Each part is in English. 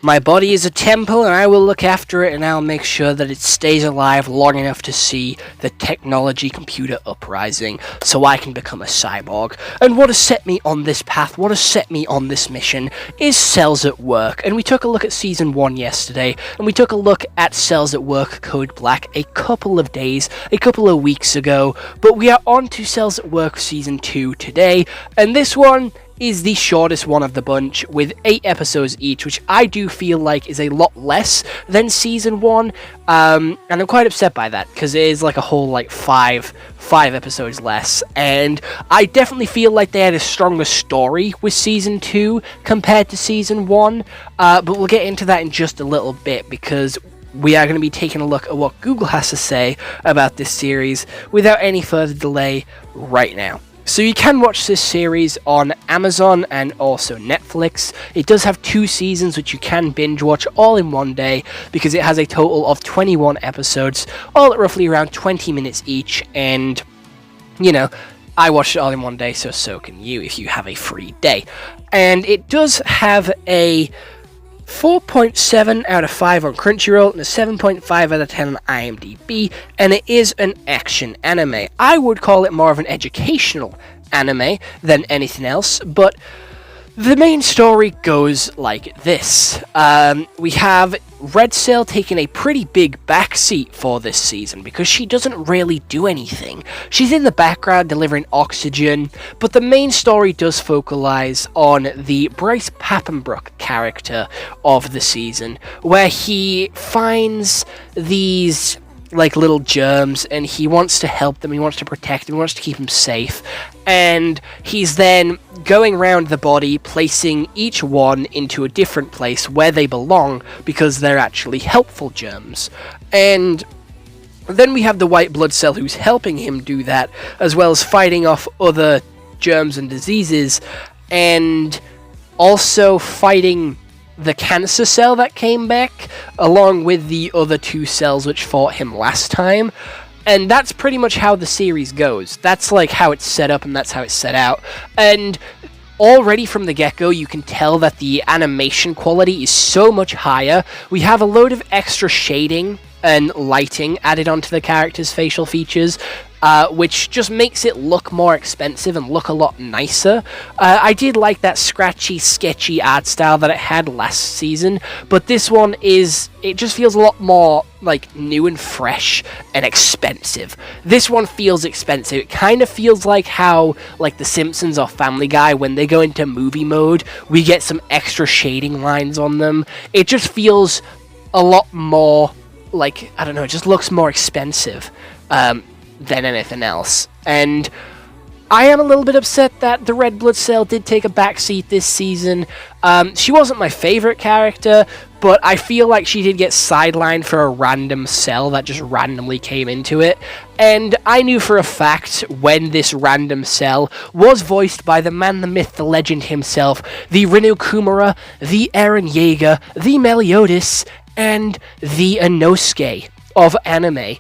My body is a temple, and I will look after it, and I'll make sure that it stays alive long enough to see the technology computer uprising, so I can become a cyborg. And what has set me on this path, what has set me on this mission, is Cells at Work. And we took a look at Season 1 yesterday, and we took a look at Cells at Work Code Black a couple of weeks ago, but we are on to Cells at Work Season 2 today, and this one is the shortest one of the bunch, with 8 episodes each, which I do feel like is a lot less than Season 1, and I'm quite upset by that, because it is like a whole, like, 5 episodes less, and I definitely feel like they had a stronger story with Season 2 compared to Season 1, but we'll get into that in just a little bit, because we are going to be taking a look at what Google has to say about this series without any further delay right now. So you can watch this series on Amazon and also Netflix. It does have 2 seasons which you can binge watch all in one day, because it has a total of 21 episodes, all at roughly around 20 minutes each, and, you know, I watched it all in one day, so can you if you have a free day. And it does have a 4.7 out of 5 on Crunchyroll and a 7.5 out of 10 on IMDb, and it is an action anime. I would call it more of an educational anime than anything else, but the main story goes like this. We have Red Sail taking a pretty big backseat for this season, because she doesn't really do anything. She's in the background delivering oxygen, but the main story does focalize on the Bryce Papenbrook character of the season, where he finds these, like, little germs, and he wants to help them, he wants to protect them, he wants to keep them safe, and he's then going around the body, placing each one into a different place where they belong, because they're actually helpful germs. And then we have the white blood cell who's helping him do that, as well as fighting off other germs and diseases, and also fighting the cancer cell that came back, along with the other 2 cells which fought him last time. And that's pretty much how the series goes. That's like how it's set up, and that's how it's set out. And already from the get-go, you can tell that the animation quality is so much higher. We have a load of extra shading and lighting added onto the characters' facial features, which just makes it look more expensive and look a lot nicer. I did like that scratchy, sketchy art style that it had last season, but this one it just feels a lot more, like, new and fresh and expensive. This one feels expensive. It kind of feels like how, like, The Simpsons or Family Guy, when they go into movie mode, we get some extra shading lines on them. It just feels a lot more, like, I don't know, it just looks more expensive than anything else. And I am a little bit upset that the Red Blood Cell did take a backseat this season. She wasn't my favorite character, but I feel like she did get sidelined for a random cell that just randomly came into it. And I knew for a fact when this random cell was voiced by the man, the myth, the legend himself, the Rinu Kumara, the Eren Yeager, the Meliodas, and the Inosuke of anime,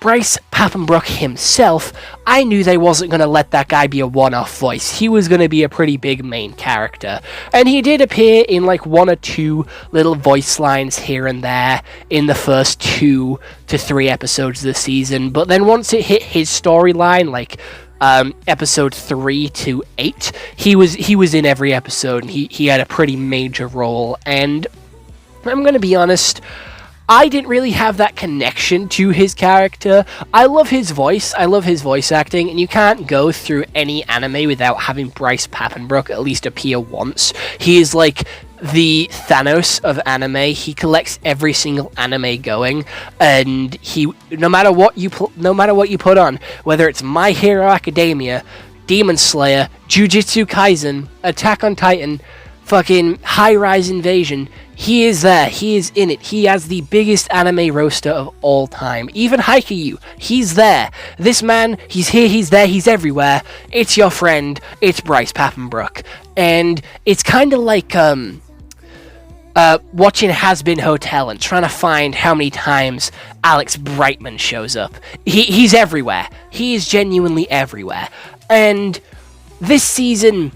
Bryce Papenbrook himself. I knew they wasn't going to let that guy be a one-off voice. He was going to be a pretty big main character. And he did appear in like 1 or 2 little voice lines here and there in the first 2 to 3 episodes of the season. But then once it hit his storyline, like episode 3 to 8, he was in every episode, and he had a pretty major role. And I'm going to be honest, I didn't really have that connection to his character. I love his voice, I love his voice acting, and you can't go through any anime without having Bryce Papenbrook at least appear once. He is like the Thanos of anime. He collects every single anime going, and no matter what you put on, whether it's My Hero Academia, Demon Slayer, Jujutsu Kaisen, Attack on Titan, fucking High Rise Invasion, he is there, he is in it. He has the biggest anime roster of all time. Even Haikyuu, he's there. This man, he's here, he's there, he's everywhere. It's your friend, it's Bryce Papenbrook. And it's kind of like watching Has Been Hotel and trying to find how many times Alex Brightman shows up. He's everywhere. He is genuinely everywhere. And this season,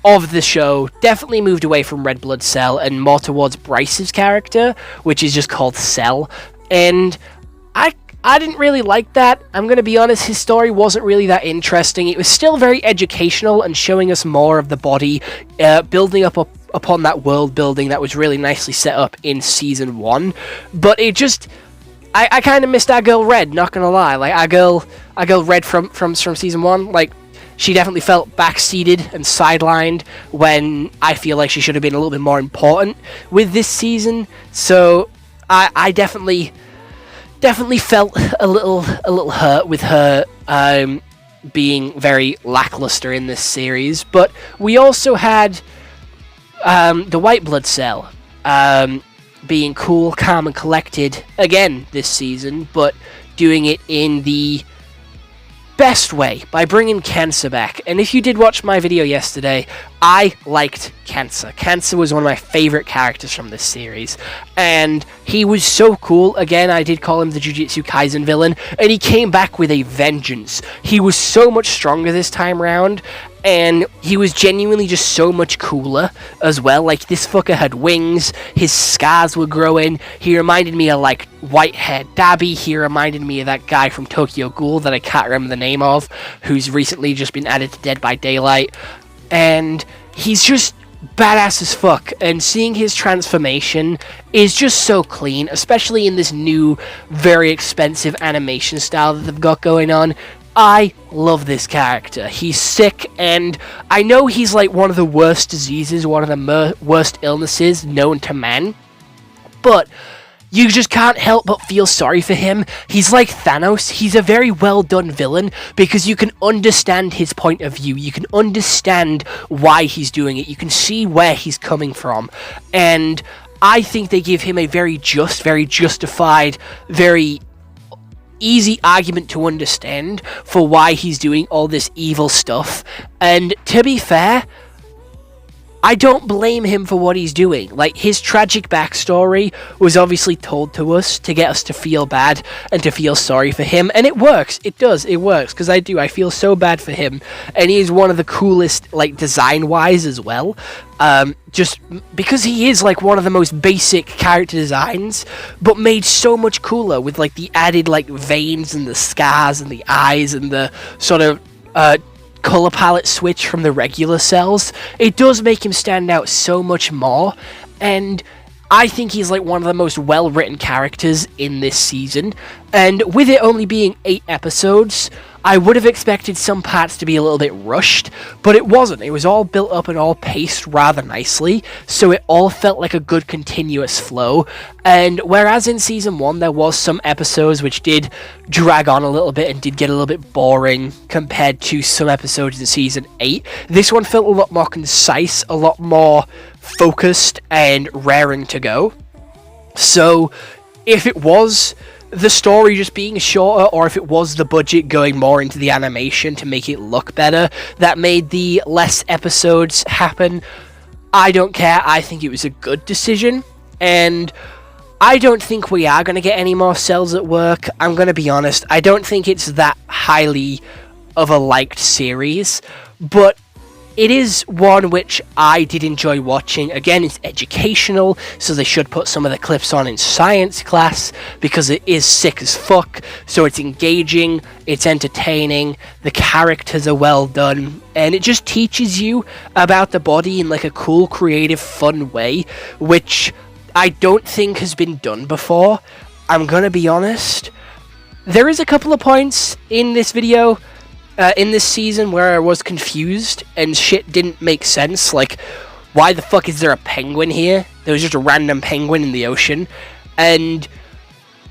of the show definitely moved away from Red Blood Cell and more towards Bryce's character, which is just called Cell. And I didn't really like that. I'm going to be honest, his story wasn't really that interesting. It was still very educational and showing us more of the body, building up upon that world building that was really nicely set up in Season 1. But it just... I kind of missed our girl Red, not going to lie. Like, our girl Red from Season 1, like, she definitely felt backseated and sidelined when I feel like she should have been a little bit more important with this season. So, I definitely felt a little hurt with her being very lackluster in this series. But we also had the White Blood Cell being cool, calm, and collected again this season, but doing it in the best way by bringing Cancer back. And if you did watch my video yesterday, I liked Cancer. Cancer was one of my favorite characters from this series, and he was so cool. Again, I did call him the Jujutsu Kaisen villain, and he came back with a vengeance. He was so much stronger this time round, and he was genuinely just so much cooler as well. Like, this fucker had wings, his scars were growing, he reminded me of, like, white-haired Dabi, he reminded me of that guy from Tokyo Ghoul that I can't remember the name of, who's recently just been added to Dead by Daylight, and he's just badass as fuck, and seeing his transformation is just so clean, especially in this new, very expensive animation style that they've got going on. I love this character. He's sick, and I know he's like one of the worst diseases, one of the worst illnesses known to man, but you just can't help but feel sorry for him. He's like Thanos. He's a very well done villain because you can understand his point of view. You can understand why he's doing it. You can see where he's coming from, and I think they give him a very just, very justified, very easy argument to understand for why he's doing all this evil stuff. And to be fair, I don't blame him for what he's doing. Like, his tragic backstory was obviously told to us to get us to feel bad and to feel sorry for him, and it works. It does. It works, because I feel so bad for him, and he is one of the coolest, like, design-wise as well. Just because he is, like, one of the most basic character designs, but made so much cooler with, like, the added, like, veins and the scars and the eyes and the sort of, color palette switch from the regular cells. It does make him stand out so much more, and I think he's like one of the most well-written characters in this season. And with it only being 8 episodes, I would have expected some parts to be a little bit rushed, but it wasn't. It was all built up and all paced rather nicely, so it all felt like a good continuous flow. And whereas in Season 1 there was some episodes which did drag on a little bit and did get a little bit boring compared to some episodes in Season 8, this one felt a lot more concise, a lot more focused and raring to go. So if it was the story just being shorter, or if it was the budget going more into the animation to make it look better that made the less episodes happen, I don't care. I think it was a good decision, and I don't think we are going to get any more Cells at Work. I'm going to be honest, I don't think it's that highly of a liked series, but it is one which I did enjoy watching. Again, it's educational, so they should put some of the clips on in science class, because it is sick as fuck. So it's engaging, it's entertaining, the characters are well done, and it just teaches you about the body in like a cool, creative, fun way, which I don't think has been done before. I'm gonna be honest, there is a couple of points in this video, in this season, where I was confused and shit didn't make sense. Like, why the fuck is there a penguin here? There was just a random penguin in the ocean. And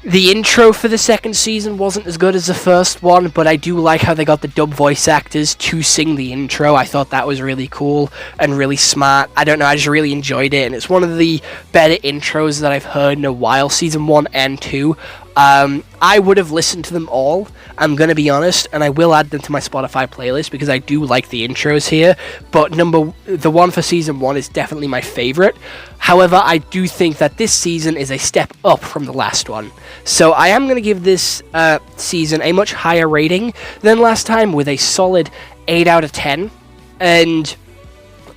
the intro for the second season wasn't as good as the first one, but I do like how they got the dub voice actors to sing the intro. I thought that was really cool and really smart. I don't know, I just really enjoyed it, and it's one of the better intros that I've heard in a while, Season 1 and 2. I would have listened to them all, I'm gonna be honest, and I will add them to my Spotify playlist because I do like the intros here, but the one for Season 1 is definitely my favourite. However, I do think that this season is a step up from the last one. So I am gonna give this season a much higher rating than last time, with a solid 8 out of 10, and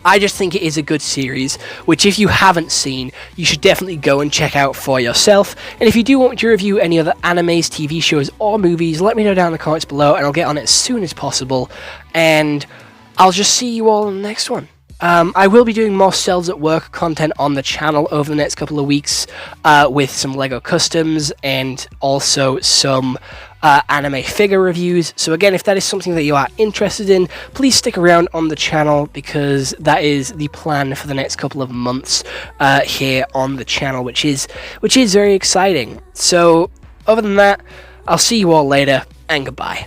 I just think it is a good series, which if you haven't seen, you should definitely go and check out for yourself. And if you do want me to review any other animes, TV shows, or movies, let me know down in the comments below, and I'll get on it as soon as possible. And I'll just see you all in the next one. I will be doing more Cells at Work content on the channel over the next couple of weeks, with some LEGO customs and also some anime figure reviews. So again, if that is something that you are interested in, please stick around on the channel, because that is the plan for the next couple of months here on the channel, which is very exciting. So other than that, I'll see you all later, and goodbye.